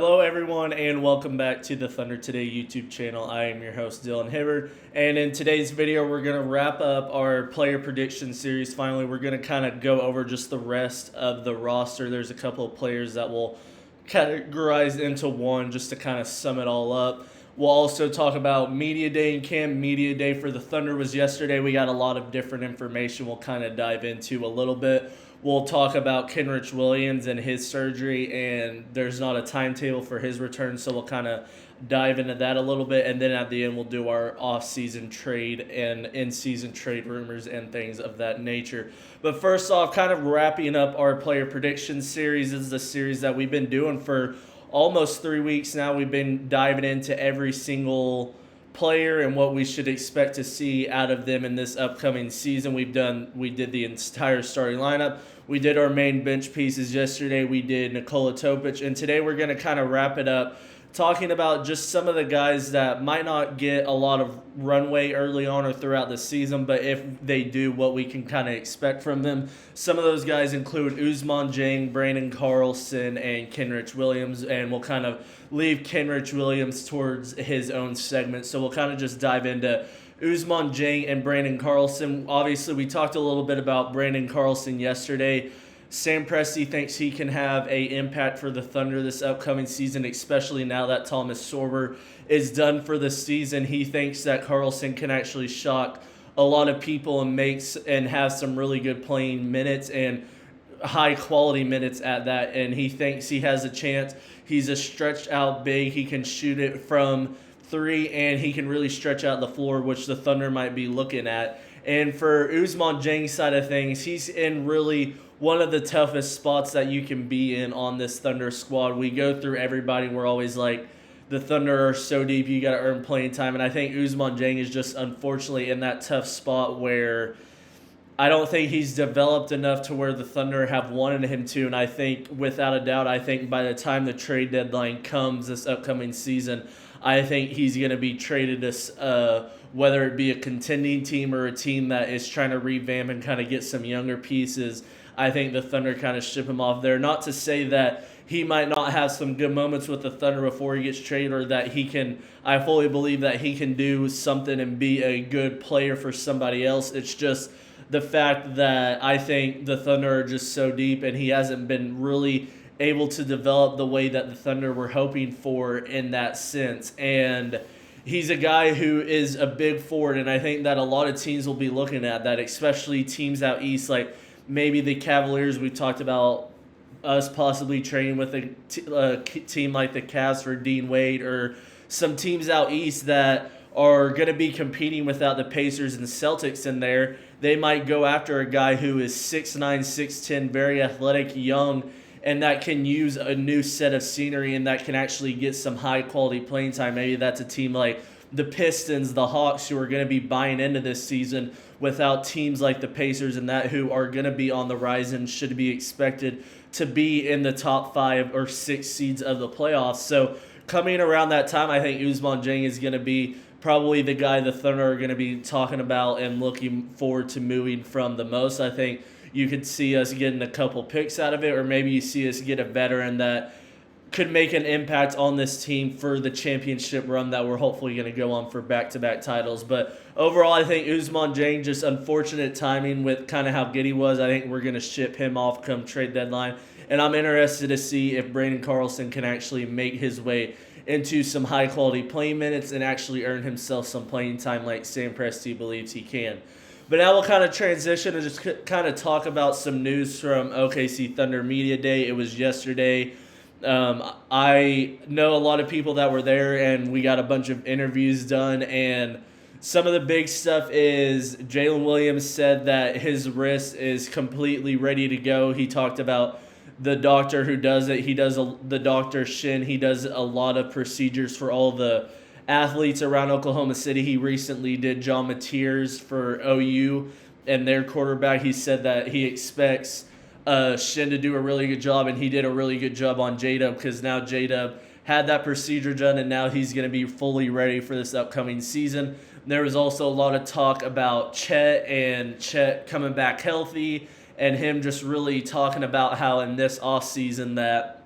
Hello, everyone, and welcome back to the Thunder Today YouTube channel. I am your host, Dylan Hibbard, and in today's video, we're going to wrap up our player prediction series. Finally, we're going to kind of go over just the rest of the roster. There's a couple of players that we'll categorize into one just to kind of sum it all up. We'll also talk about Media Day and Camp. Media Day for the Thunder was yesterday. We got a lot of different information we'll kind of dive into a little bit. We'll talk about Kenrich Williams and his surgery, and there's not a timetable for his return, so we'll kind of dive into that a little bit. And then at the end, we'll do our off-season trade and in-season trade rumors and things of that nature. But first off, kind of wrapping up our player prediction series. This is a series that we've been doing for almost 3 weeks now. We've been diving into every single player and what we should expect to see out of them in this upcoming season. We did the entire starting lineup. We did our main bench pieces yesterday. We did Nikola Topic, and today we're going to kind of wrap it up talking about just some of the guys that might not get a lot of runway early on or throughout the season, but if they do, what we can kind of expect from them. Some of those guys include Ousmane Dieng, Brandon Carlson, and Kenrich Williams, and we'll kind of leave Kenrich Williams towards his own segment. So we'll kind of just dive into Ousmane Dieng and Brandon Carlson. Obviously, we talked a little bit about Brandon Carlson yesterday. Sam Presti thinks he can have an impact for the Thunder this upcoming season, especially now that Thomas Sorber is done for the season. He thinks that Carlson can actually shock a lot of people and have some really good playing minutes and high-quality minutes at that, and he thinks he has a chance. He's a stretched-out big. He can shoot it from three, and he can really stretch out the floor, which the Thunder might be looking at. And for Ousmane Dieng's side of things, he's in really one of the toughest spots that you can be in on this Thunder squad. We go through everybody. We're always like, the Thunder are so deep, you got to earn playing time. And I think Ousmane Dieng is just unfortunately in that tough spot where I don't think he's developed enough to where the Thunder have wanted him to. And I think, without a doubt, by the time the trade deadline comes this upcoming season, I think he's going to be traded to whether it be a contending team or a team that is trying to revamp and kind of get some younger pieces. I think the Thunder kind of ship him off there. Not to say that he might not have some good moments with the Thunder before he gets traded, or that I fully believe that he can do something and be a good player for somebody else. It's just the fact that I think the Thunder are just so deep, and he hasn't been really able to develop the way that the Thunder were hoping for in that sense. And he's a guy who is a big forward, and I think that a lot of teams will be looking at that, especially teams out east, like maybe the Cavaliers. We talked about us possibly trading with a team like the Cavs for Dean Wade, or some teams out east that are going to be competing without the Pacers and Celtics in there. They might go after a guy who is 6'9", 6'10", very athletic, young, and that can use a new set of scenery and that can actually get some high-quality playing time. Maybe that's a team like the Pistons, the Hawks, who are going to be buying into this season without teams like the Pacers and that, who are going to be on the rise and should be expected to be in the top 5 or 6 seeds of the playoffs. So coming around that time, I think Ousmane Dieng is going to be probably the guy the Thunder are going to be talking about and looking forward to moving from the most. I think you could see us getting a couple picks out of it, or maybe you see us get a veteran that could make an impact on this team for the championship run that we're hopefully going to go on for back-to-back titles. But overall, I think Ousmane Dieng, just unfortunate timing with kind of how good he was. I think we're going to ship him off come trade deadline. And I'm interested to see if Brandon Carlson can actually make his way into some high-quality playing minutes and actually earn himself some playing time like Sam Presti believes he can. But now we'll kind of transition and just kind of talk about some news from OKC Thunder Media Day. It was yesterday. I know a lot of people that were there, and we got a bunch of interviews done, and some of the big stuff is Jalen Williams said that his wrist is completely ready to go. He talked about the doctor who does it. The Dr. Shin. He does a lot of procedures for all the athletes around Oklahoma City. He recently did John Mateers for OU and their quarterback. He said that he expects Shin to do a really good job, and he did a really good job on J-Dub, because now J-Dub had that procedure done, and now he's going to be fully ready for this upcoming season. There was also a lot of talk about Chet coming back healthy, and him just really talking about how in this offseason that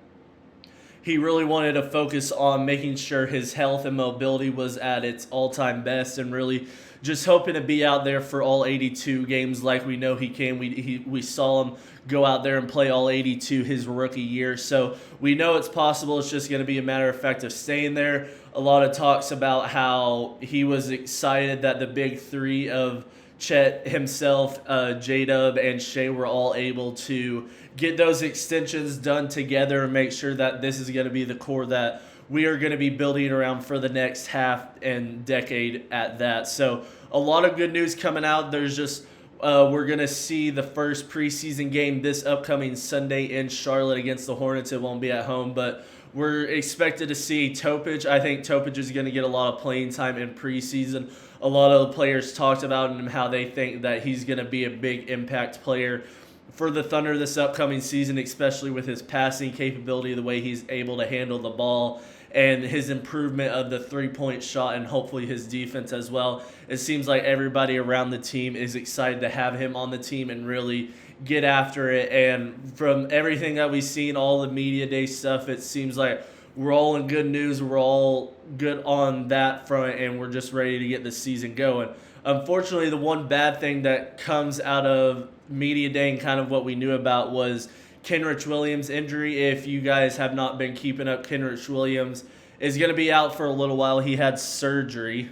he really wanted to focus on making sure his health and mobility was at its all-time best, and really just hoping to be out there for all 82 games like we know he can. We saw him go out there and play all 82 his rookie year, so we know it's possible. It's just going to be a matter of fact of staying there. A lot of talks about how he was excited that the big three of Chet himself, J-Dub, and Shea were all able to get those extensions done together and make sure that this is going to be the core that we are going to be building around for the next half and decade at that. So a lot of good news coming out. There's just we're going to see the first preseason game this upcoming Sunday in Charlotte against the Hornets. It won't be at home, but we're expected to see Topic. I think Topic is going to get a lot of playing time in preseason. A lot of the players talked about him, how they think that he's going to be a big impact player for the Thunder this upcoming season, especially with his passing capability, the way he's able to handle the ball, and his improvement of the three-point shot, and hopefully his defense as well. It seems like everybody around the team is excited to have him on the team and really get after it. And from everything that we've seen, all the media day stuff, it seems like we're all in good news. We're all good on that front, and we're just ready to get the season going. Unfortunately, the one bad thing that comes out of media day and kind of what we knew about was Kenrich Williams' injury. If you guys have not been keeping up, Kenrich Williams is going to be out for a little while. He had surgery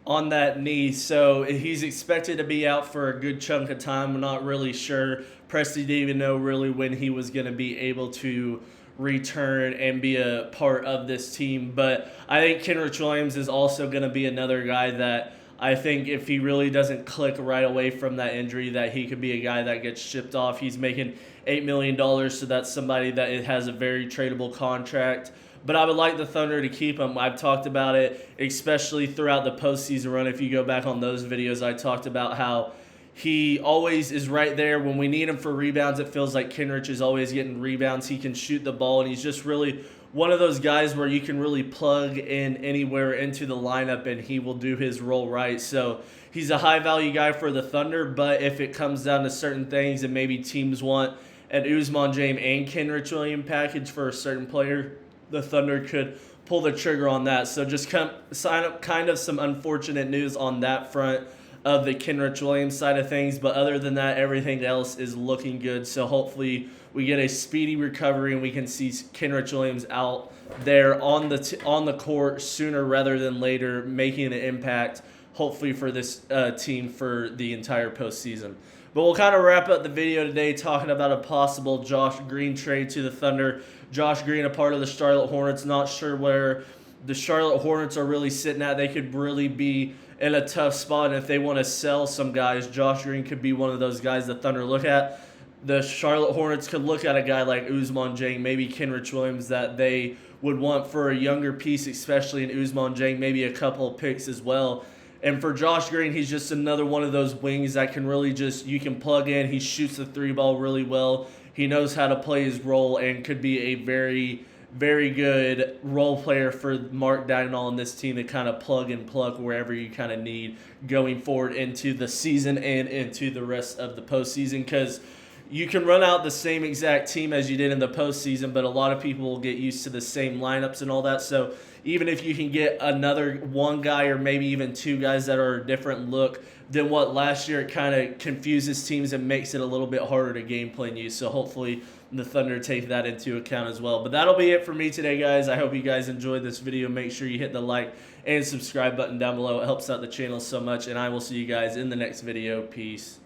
on that knee, so he's expected to be out for a good chunk of time. We're not really sure. Presty didn't even know really when he was going to be able to return and be a part of this team. But I think Kenrich Williams is also going to be another guy that I think if he really doesn't click right away from that injury, that he could be a guy that gets shipped off. He's making $8 million, so that's somebody that it has a very tradable contract. But I would like the Thunder to keep him. I've talked about it, especially throughout the postseason run. If you go back on those videos, I talked about how he always is right there. When we need him for rebounds, it feels like Kenrich is always getting rebounds. He can shoot the ball, and he's just really one of those guys where you can really plug in anywhere into the lineup, and he will do his role right. So he's a high-value guy for the Thunder, but if it comes down to certain things and maybe teams want an Ousmane James and Kenrich Williams package for a certain player, the Thunder could pull the trigger on that. So just sign up kind of some unfortunate news on that front of the Kenrich Williams side of things. But other than that, everything else is looking good. So hopefully we get a speedy recovery and we can see Kenrich Williams out there on the court sooner rather than later, making an impact, hopefully for this team for the entire postseason. But we'll kind of wrap up the video today talking about a possible Josh Green trade to the Thunder. Josh Green, a part of the Charlotte Hornets, not sure where the Charlotte Hornets are really sitting at. They could really be in a tough spot, and if they want to sell some guys, Josh Green could be one of those guys the Thunder look at. The Charlotte Hornets could look at a guy like Ousmane James, maybe Kenrich Williams, that they would want for a younger piece, especially in Ousmane James, maybe a couple of picks as well. And for Josh Green, he's just another one of those wings that can really just, you can plug in. He shoots the three ball really well. He knows how to play his role and could be a very, very good role player for Mark Dagnall and this team to kind of plug and plug wherever you kind of need going forward into the season and into the rest of the postseason, because you can run out the same exact team as you did in the postseason, but a lot of people will get used to the same lineups and all that. So even if you can get another one guy or maybe even two guys that are a different look than what last year, it kind of confuses teams and makes it a little bit harder to game plan you. So hopefully the Thunder take that into account as well. But that'll be it for me today, guys. I hope you guys enjoyed this video. Make sure you hit the like and subscribe button down below. It helps out the channel so much, and I will see you guys in the next video. Peace.